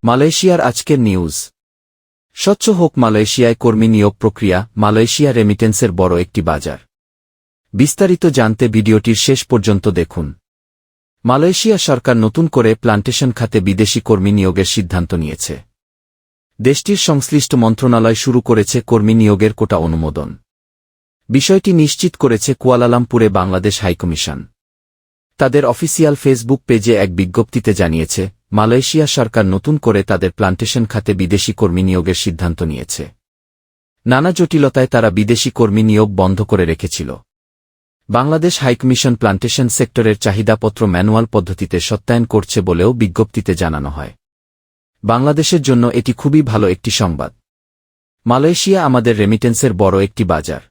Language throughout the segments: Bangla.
মালয়েশিয়ার আজকের নিউজ। স্বচ্ছ হোক মালয়েশিয়ায় কর্মী নিয়োগ প্রক্রিয়া, মালয়েশিয়া রেমিটেন্সের বড় একটি বাজার। বিস্তারিত জানতে ভিডিওটির শেষ পর্যন্ত দেখুন। মালয়েশিয়া সরকার নতুন করে প্লান্টেশন খাতে বিদেশি কর্মী নিয়োগের সিদ্ধান্ত নিয়েছে। দেশটির সংশ্লিষ্ট মন্ত্রণালয় শুরু করেছে কর্মী নিয়োগের কোটা অনুমোদন। বিষয়টি নিশ্চিত করেছে কুয়ালালামপুরে বাংলাদেশ হাইকমিশন। তাদের অফিসিয়াল ফেসবুক পেজে এক বিজ্ঞপ্তিতে জানিয়েছে, মালয়েশিয়া সরকার নতুন করে তাদের প্লান্টেশন খাতে বিদেশি কর্মী নিয়োগের সিদ্ধান্ত নিয়েছে। নানা জটিলতায় তারা বিদেশি কর্মী নিয়োগ বন্ধ করে রেখেছিল। বাংলাদেশ হাইকমিশন প্লান্টেশন সেক্টরের চাহিদাপত্র ম্যানুয়াল পদ্ধতিতে সত্যায়ন করছে বলেও বিজ্ঞপ্তিতে জানানো হয়। বাংলাদেশের জন্য এটি খুবই ভালো একটি সংবাদ। মালয়েশিয়া আমাদের রেমিটেন্সের বড় একটি বাজার।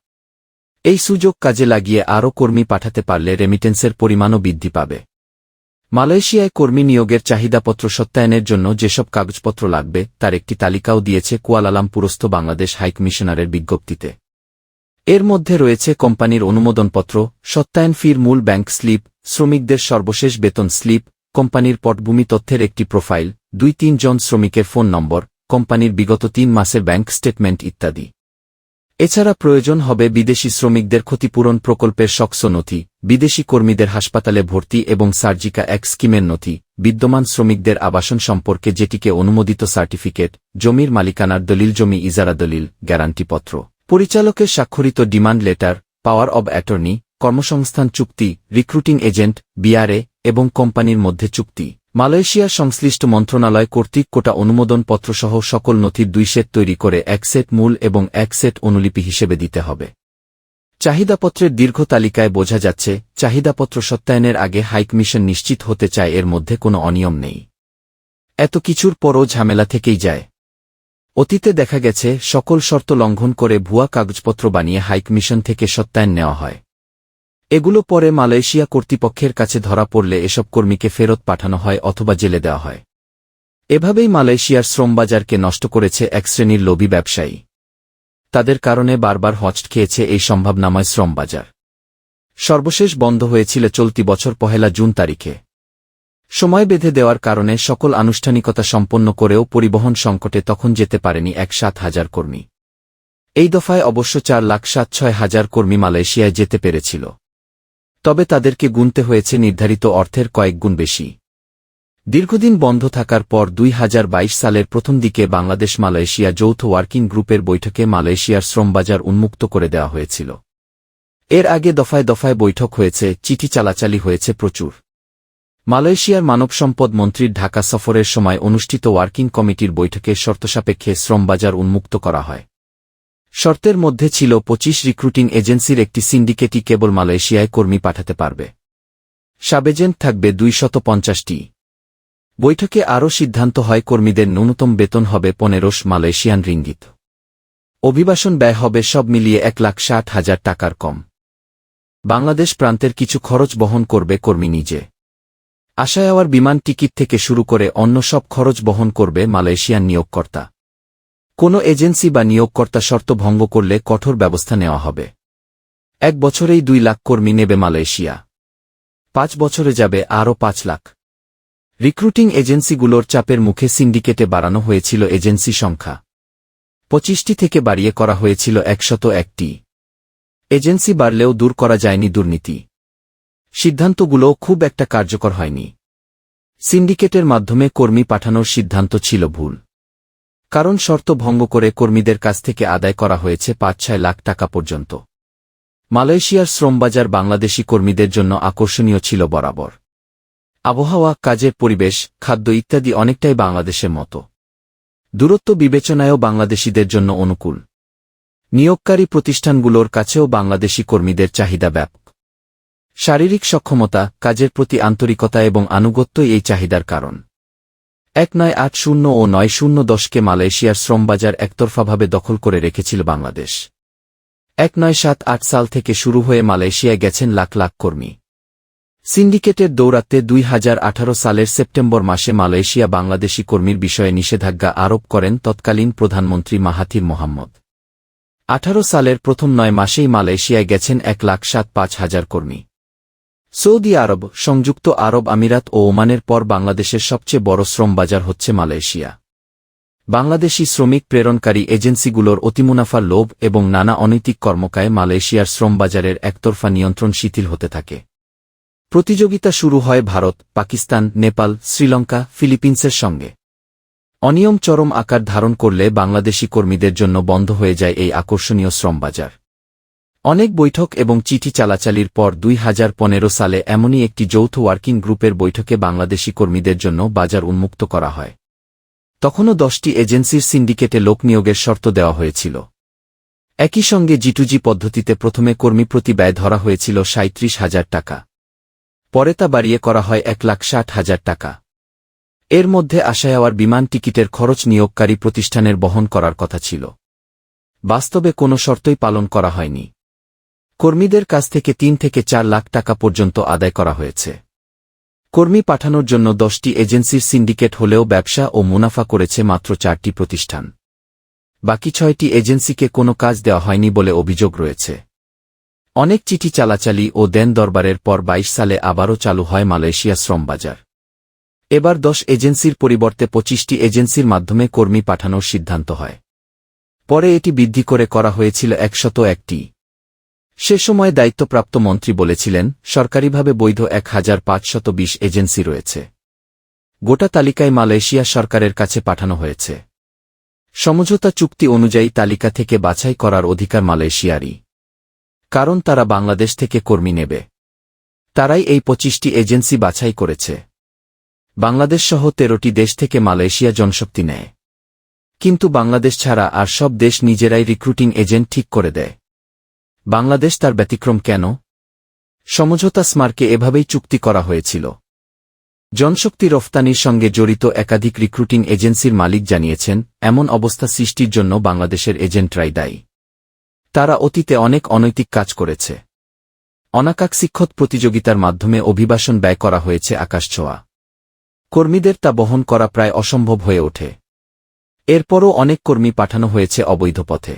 এই সুযোগ কাজে লাগিয়ে আরও কর্মী পাঠাতে পারলে রেমিটেন্সের পরিমাণও বৃদ্ধি পাবে। মালয়েশিয়ায় কর্মী নিয়োগের চাহিদাপত্র সত্যায়নের জন্য যেসব কাগজপত্র লাগবে তার একটি তালিকাও দিয়েছে কুয়ালালামপুরস্থ বাংলাদেশ হাইকমিশনারের বিজ্ঞপ্তিতে। এর মধ্যে রয়েছে কোম্পানির অনুমোদনপত্র, সত্যায়ন ফির মূল ব্যাংক স্লিপ, শ্রমিকদের সর্বশেষ বেতন স্লিপ, কোম্পানির পটভূমি তথ্যের একটি প্রোফাইল, 2-3 জন শ্রমিকের ফোন নম্বর, কোম্পানির বিগত 3 মাসের ব্যাংক স্টেটমেন্ট ইত্যাদি। এছাড়া প্রয়োজন হবে বিদেশি শ্রমিকদের ক্ষতিপূরণ প্রকল্পের শক্স নথি, বিদেশি কর্মীদের হাসপাতালে ভর্তি এবং সার্জিকা এক স্কিমের নথি, বিদ্যমান শ্রমিকদের আবাসন সম্পর্কে যেটিকে অনুমোদিত সার্টিফিকেট, জমির মালিকানার দলিল, জমি ইজারা দলিল, গ্যারান্টিপত্র, পরিচালকের স্বাক্ষরিত demand letter, power of attorney, কর্মসংস্থান চুক্তি, রিক্রুটিং এজেন্ট, বিআরএ এবং কোম্পানির মধ্যে চুক্তি। মালয়েশিয়ার সংশ্লিষ্ট মন্ত্রণালয় কর্তৃক কোটা অনুমোদন পত্রসহ সকল নথির 2 সেট তৈরি করে 1 সেট মূল এবং 1 সেট অনুলিপি হিসেবে দিতে হবে। চাহিদাপত্রের দীর্ঘ তালিকায় বোঝা যাচ্ছে, চাহিদাপত্র সত্যায়নের আগে হাইকমিশন নিশ্চিত হতে চায় এর মধ্যে কোনো অনিয়ম নেই। এত কিছুর পরও ঝামেলা থেকেই যায়। অতীতে দেখা গেছে সকল শর্ত লঙ্ঘন করে ভুয়া কাগজপত্র বানিয়ে হাইকমিশন থেকে সত্যায়ন নেওয়া হয়। এগুলো পরে মালয়েশিয়া কর্তৃপক্ষের কাছে ধরা পড়লে এসব কর্মীকে ফেরত পাঠানো হয় অথবা জেলে দেওয়া হয়। এভাবেই মালয়েশিয়ার শ্রমবাজারকে নষ্ট করেছে এক শ্রেণীর লোভী ব্যবসায়ী। তাদের কারণে বারবার হচট খেয়েছে এই সম্ভাবনাময় শ্রমবাজার। সর্বশেষ বন্ধ হয়েছিল চলতি বছর 1 জুন তারিখে। সময় বেঁধে দেওয়ার কারণে সকল আনুষ্ঠানিকতা সম্পন্ন করেও পরিবহন সংকটে তখন যেতে পারেনি 1,7,000 কর্মী। এই দফায় অবশ্য 4,76,000 কর্মী মালয়েশিয়ায় যেতে পেরেছিল। তবে তাদেরকে গুনতে হয়েছে নির্ধারিত অর্থের কয়েক গুণ বেশি। দীর্ঘদিন বন্ধ থাকার পর 2022 সালের প্রথম দিকে বাংলাদেশ মালয়েশিয়া যৌথ ওয়ার্কিং গ্রুপের বৈঠকে মালয়েশিয়ার শ্রমবাজার উন্মুক্ত করে দেওয়া হয়েছিল। এর আগে দফায় দফায় বৈঠক হয়েছে, চিঠি চালাচালি হয়েছে প্রচুর। মালয়েশিয়ার মানব সম্পদ মন্ত্রীর ঢাকা সফরের সময় অনুষ্ঠিত ওয়ার্কিং কমিটির বৈঠকে শর্তসাপেক্ষে শ্রমবাজার উন্মুক্ত করা হয়। শর্তের মধ্যে ছিল 25 রিক্রুটিং এজেন্সির একটি সিন্ডিকেটই কেবল মালয়েশিয়ায় কর্মী পাঠাতে পারবে। সাব-এজেন্ট থাকবে 250টি। বৈঠকে আরও সিদ্ধান্ত হয় কর্মীদের ন্যূনতম বেতন হবে 15 মালয়েশিয়ান রিঙ্গিত। অভিবাসন ব্যয় হবে সব মিলিয়ে 1,60,000 টাকার কম। বাংলাদেশ প্রান্তের কিছু খরচ বহন করবে কর্মী নিজে। আসা যাওয়ার বিমান টিকিট থেকে শুরু করে অন্য সব খরচ বহন করবে মালয়েশিয়ান নিয়োগকর্তা। কোনো এজেন্সি বা নিয়োগকর্তা শর্ত ভঙ্গ করলে কঠোর ব্যবস্থা নেওয়া হবে। 1 বছরেই 2 লাখ কর্মী নেবে মালয়েশিয়া। 5 বছরে যাবে আরও 5 লাখ। রিক্রুটিং এজেন্সিগুলোর চাপের মুখে সিন্ডিকেটে বাড়ানো হয়েছিল এজেন্সি সংখ্যা। 25টি থেকে বাড়িয়ে করা হয়েছিল 101টি। এজেন্সি বাড়লেও দূর করা যায়নি দুর্নীতি। সিদ্ধান্তগুলো খুব একটা কার্যকর হয়নি। সিন্ডিকেটের মাধ্যমে কর্মী পাঠানোর সিদ্ধান্ত ছিল ভুল। কারণ শর্ত ভঙ্গ করে কর্মীদের কাছ থেকে আদায় করা হয়েছে 5-6 লাখ টাকা পর্যন্ত। মালয়েশিয়ার শ্রমবাজার বাংলাদেশি কর্মীদের জন্য আকর্ষণীয় ছিল বরাবর। আবহাওয়া, কাজের পরিবেশ, খাদ্য ইত্যাদি অনেকটাই বাংলাদেশের মতো। দূরত্ব বিবেচনায়ও বাংলাদেশিদের জন্য অনুকূল। নিয়োগকারী প্রতিষ্ঠানগুলোর কাছেও বাংলাদেশি কর্মীদের চাহিদা ব্যাপক। শারীরিক সক্ষমতা, কাজের প্রতি আন্তরিকতা এবং আনুগত্যই এই চাহিদার কারণ। 1980 ও 9010কে মালয়েশিয়ার শ্রমবাজার একতরফাভাবে দখল করে রেখেছিল বাংলাদেশ। 1978 সাল থেকে শুরু হয়ে মালয়েশিয়ায় গেছেন লাখ লাখ কর্মী। সিন্ডিকেটের দৌরাত্মে 2018 সালের সেপ্টেম্বর মাসে মালয়েশিয়া বাংলাদেশি কর্মীর বিষয়ে নিষেধাজ্ঞা আরোপ করেন তৎকালীন প্রধানমন্ত্রী মাহাথির মোহাম্মদ। 18 সালের প্রথম 9 মাসেই মালয়েশিয়ায় গেছেন 1,75,000 কর্মী। সৌদি আরব, সংযুক্ত আরব আমিরাত ও ওমানের পর বাংলাদেশের সবচেয়ে বড় শ্রমবাজার হচ্ছে মালয়েশিয়া। বাংলাদেশি শ্রমিক প্রেরণকারী এজেন্সিগুলোর অতিমুনাফার লোভ এবং নানা অনৈতিক কর্মকায়ে মালয়েশিয়ার শ্রমবাজারের একতরফা নিয়ন্ত্রণ শিথিল হতে থাকে। প্রতিযোগিতা শুরু হয় ভারত, পাকিস্তান, নেপাল, শ্রীলঙ্কা, ফিলিপিন্সের সঙ্গে। অনিয়ম চরম আকার ধারণ করলে বাংলাদেশি কর্মীদের জন্য বন্ধ হয়ে যায় এই আকর্ষণীয় শ্রমবাজার। অনেক বৈঠক এবং চিঠি চালাচালির পর 2015 সালে এমনই একটি যৌথ ওয়ার্কিং গ্রুপের বৈঠকে বাংলাদেশি কর্মীদের জন্য বাজার উন্মুক্ত করা হয়। তখনও 10টি এজেন্সির সিন্ডিকেটে লোক নিয়োগের শর্ত দেওয়া হয়েছিল। একই সঙ্গে G2G পদ্ধতিতে প্রথমে কর্মী প্রতি ব্যয় ধরা হয়েছিল 37,000 টাকা। পরে তা বাড়িয়ে করা হয় 1,60,000 টাকা। এর মধ্যে আসা যাওয়ার বিমান টিকিটের খরচ নিয়োগকারী প্রতিষ্ঠানের বহন করার কথা ছিল। বাস্তবে কোনো শর্তই পালন করা হয়নি। কর্মীদের কাছ থেকে 3 থেকে 4 লাখ টাকা পর্যন্ত আদায় করা হয়েছে। কর্মী পাঠানোর জন্য 10টি এজেন্সির সিন্ডিকেট হলেও ব্যবসা ও মুনাফা করেছে মাত্র 4টি প্রতিষ্ঠান। বাকি 6টি এজেন্সিকে কোনো কাজ দেওয়া হয়নি বলে অভিযোগ রয়েছে। অনেক চিঠি চালাচালি ও দেন দরবারের পর 22 সালে আবারও চালু হয় মালয়েশিয়া শ্রমবাজার। এবার 10 এজেন্সির পরিবর্তে 25টি এজেন্সির মাধ্যমে কর্মী পাঠানোর সিদ্ধান্ত হয়। পরে এটি বৃদ্ধি করে করা হয়েছিল 101টি। সে সময় দায়িত্বপ্রাপ্ত মন্ত্রী বলেছিলেন, সরকারিভাবে বৈধ 1520 এজেন্সি রয়েছে। গোটা তালিকায় মালয়েশিয়া সরকারের কাছে পাঠানো হয়েছে। সমঝোতা চুক্তি অনুযায়ী তালিকা থেকে বাছাই করার অধিকার মালয়েশিয়ারই। কারণ তারা বাংলাদেশ থেকে কর্মী নেবে। তারাই এই 25টি এজেন্সি বাছাই করেছে। বাংলাদেশসহ 13টি দেশ থেকে মালয়েশিয়া জনশক্তি নেয়। কিন্তু বাংলাদেশ ছাড়া আর সব দেশ নিজেরাই রিক্রুটিং এজেন্ট ঠিক করে দেয়। বাংলাদেশ তার ব্যতিক্রম কেন? সমঝোতা স্মারকে এভাবেই চুক্তি করা হয়েছিল। জনশক্তি রফতানির সঙ্গে জড়িত একাধিক রিক্রুটিং এজেন্সির মালিক জানিয়েছেন, এমন অবস্থা সৃষ্টির জন্য বাংলাদেশের এজেন্টরাই দায়ী। তারা অতীতে অনেক অনৈতিক কাজ করেছে। অনাকাঙ্ক্ষিত প্রতিযোগিতার মাধ্যমে অভিবাসন ব্যয় করা হয়েছে আকাশছোঁয়া। কর্মীদের তা বহন করা প্রায় অসম্ভব হয়ে ওঠে। এরপরও অনেক কর্মী পাঠানো হয়েছে অবৈধ পথে।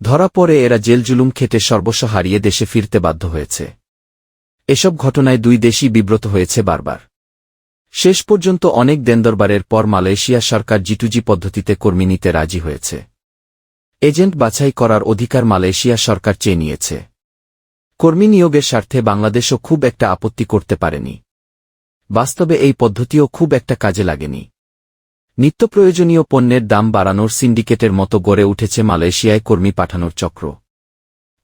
ধরা পড়ে এরা জেল-জুলুম খেটে সর্বস্ব হারিয়ে দেশে ফিরতে বাধ্য হয়েছে। এসব ঘটনায় দুই দেশই বিব্রত হয়েছে বারবার। শেষ পর্যন্ত অনেক দেনদরবারের পর মালয়েশিয়া সরকার G2G পদ্ধতিতে কর্মী নিতে রাজি হয়েছে। এজেন্ট বাছাই করার অধিকার মালয়েশিয়া সরকার চেয়ে নিয়েছে। কর্মী নিয়োগের স্বার্থে বাংলাদেশও খুব একটা আপত্তি করতে পারেনি। বাস্তবে এই পদ্ধতিও খুব একটা কাজে লাগেনি। নিত্যপ্রয়োজনীয় পণ্যের দাম বাড়ানোর সিন্ডিকেটের মতো গড়ে উঠেছে মালয়েশিয়ায় কর্মী পাঠানোর চক্র।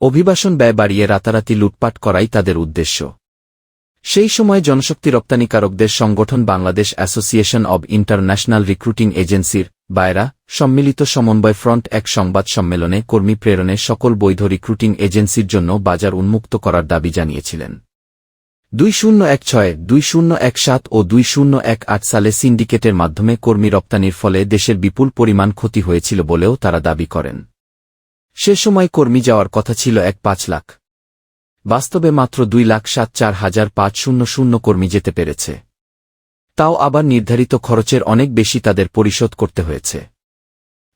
অভিবাসন ব্যয় বাড়িয়ে রাতারাতি লুটপাট করাই তাদের উদ্দেশ্য। সেই সময় জনশক্তি রপ্তানিকারকদের সংগঠন Bangladesh association of international recruiting এজেন্সির বায়রা সম্মিলিত সমন্বয় ফ্রন্ট এক সংবাদ সম্মেলনে কর্মী প্রেরণে সকল বৈধ রিক্রুটিং এজেন্সির জন্য বাজার উন্মুক্ত করার দাবি জানিয়েছিলেন। 2016, 2017 ও 2018 সালে সিন্ডিকেটের মাধ্যমে কর্মী রপ্তানির ফলে দেশের বিপুল পরিমাণ ক্ষতি হয়েছিল বলেও তারা দাবি করেন। সে সময় কর্মী যাওয়ার কথা ছিল 1.5 লাখ। বাস্তবে মাত্র 2,74,500 কর্মী যেতে পেরেছে। তাও আবার নির্ধারিত খরচের অনেক বেশি তাদের পরিশোধ করতে হয়েছে।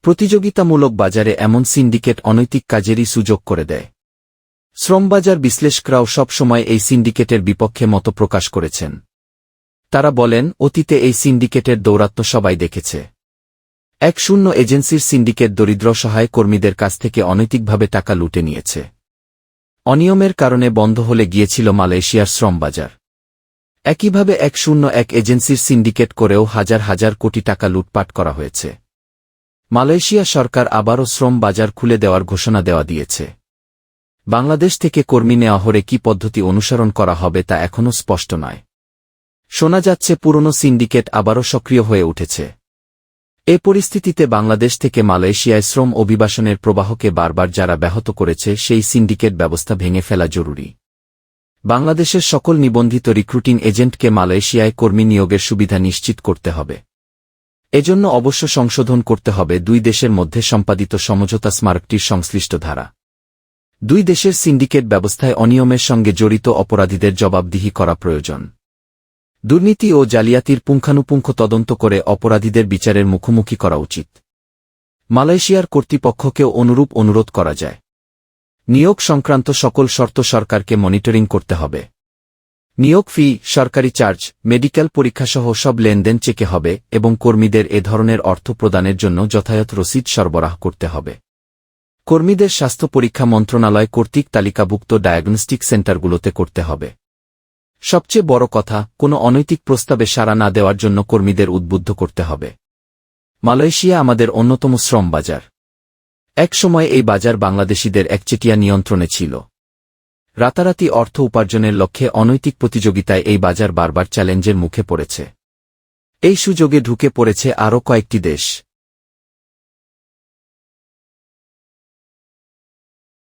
প্রতিযোগিতামূলক বাজারে এমন সিন্ডিকেট অনৈতিক কাজেরই সুযোগ করে দেয়। শ্রমবাজার বিশ্লেষকরাও সব সময় এই সিন্ডিকেটের বিপক্ষে মত প্রকাশ করেছেন। তারা বলেন, অতীতে এই সিন্ডিকেটের দৌরাত্ম্য সবাই দেখেছে। 10 এজেন্সির সিন্ডিকেট দরিদ্র সহায় কর্মীদের কাছ থেকে অনৈতিকভাবে টাকা লুটে নিয়েছে। অনিয়মের কারণে বন্ধ হলে গিয়েছিল মালয়েশিয়ার শ্রমবাজার। একইভাবে 101 এজেন্সির সিন্ডিকেট করেও হাজার হাজার কোটি টাকা লুটপাট করা হয়েছে। মালয়েশিয়া সরকার আবারও শ্রম বাজার খুলে দেওয়ার ঘোষণা দেওয়া দিয়েছে। বাংলাদেশ থেকে কর্মী নেওয়া হলে কি পদ্ধতি অনুসরণ করা হবে তা এখনও স্পষ্ট নয়। শোনা যাচ্ছে পুরনো সিন্ডিকেট আবারও সক্রিয় হয়ে উঠেছে। এ পরিস্থিতিতে বাংলাদেশ থেকে মালয়েশিয়ায় শ্রম অভিবাসনের প্রবাহকে বারবার যারা ব্যাহত করেছে সেই সিন্ডিকেট ব্যবস্থা ভেঙে ফেলা জরুরি। বাংলাদেশের সকল নিবন্ধিত রিক্রুটিং এজেন্টকে মালয়েশিয়ায় কর্মী নিয়োগের সুবিধা নিশ্চিত করতে হবে। এজন্য অবশ্য সংশোধন করতে হবে দুই দেশের মধ্যে সম্পাদিত সমঝোতা স্মারকটির সংশ্লিষ্ট ধারা। দুই দেশের সিন্ডিকেট ব্যবস্থায় অনিয়মের সঙ্গে জড়িত অপরাধীদের জবাবদিহি করা প্রয়োজন। দুর্নীতি ও জালিয়াতির পুঙ্খানুপুঙ্খ তদন্ত করে অপরাধীদের বিচারের মুখোমুখি করা উচিত। মালয়েশিয়ার কর্তৃপক্ষকেও অনুরূপ অনুরোধ করা যায়। নিয়োগ সংক্রান্ত সকল শর্ত সরকারকে মনিটরিং করতে হবে। নিয়োগ ফি, সরকারি চার্জ, মেডিকেল পরীক্ষাসহ সব লেনদেন চেকে হবে এবং কর্মীদের এ ধরনের অর্থ প্রদানের জন্য যথাযথ রসিদ সরবরাহ করতে হবে। কর্মীদের স্বাস্থ্য পরীক্ষা মন্ত্রণালয় কর্তৃক তালিকাভুক্ত ডায়াগনস্টিক সেন্টারগুলোতে করতে হবে। সবচেয়ে বড় কথা, কোনো অনৈতিক প্রস্তাবে সাড়া না দেওয়ার জন্য কর্মীদের উদ্বুদ্ধ করতে হবে। মালয়েশিয়া আমাদের অন্যতম শ্রম বাজার। এক সময় এই বাজার বাংলাদেশিদের একচেটিয়া নিয়ন্ত্রণে ছিল। রাতারাতি অর্থ উপার্জনের লক্ষ্যে অনৈতিক প্রতিযোগিতায় এই বাজার বারবার চ্যালেঞ্জের মুখে পড়েছে। এই সুযোগে ঢুকে পড়েছে আরও কয়েকটি দেশ।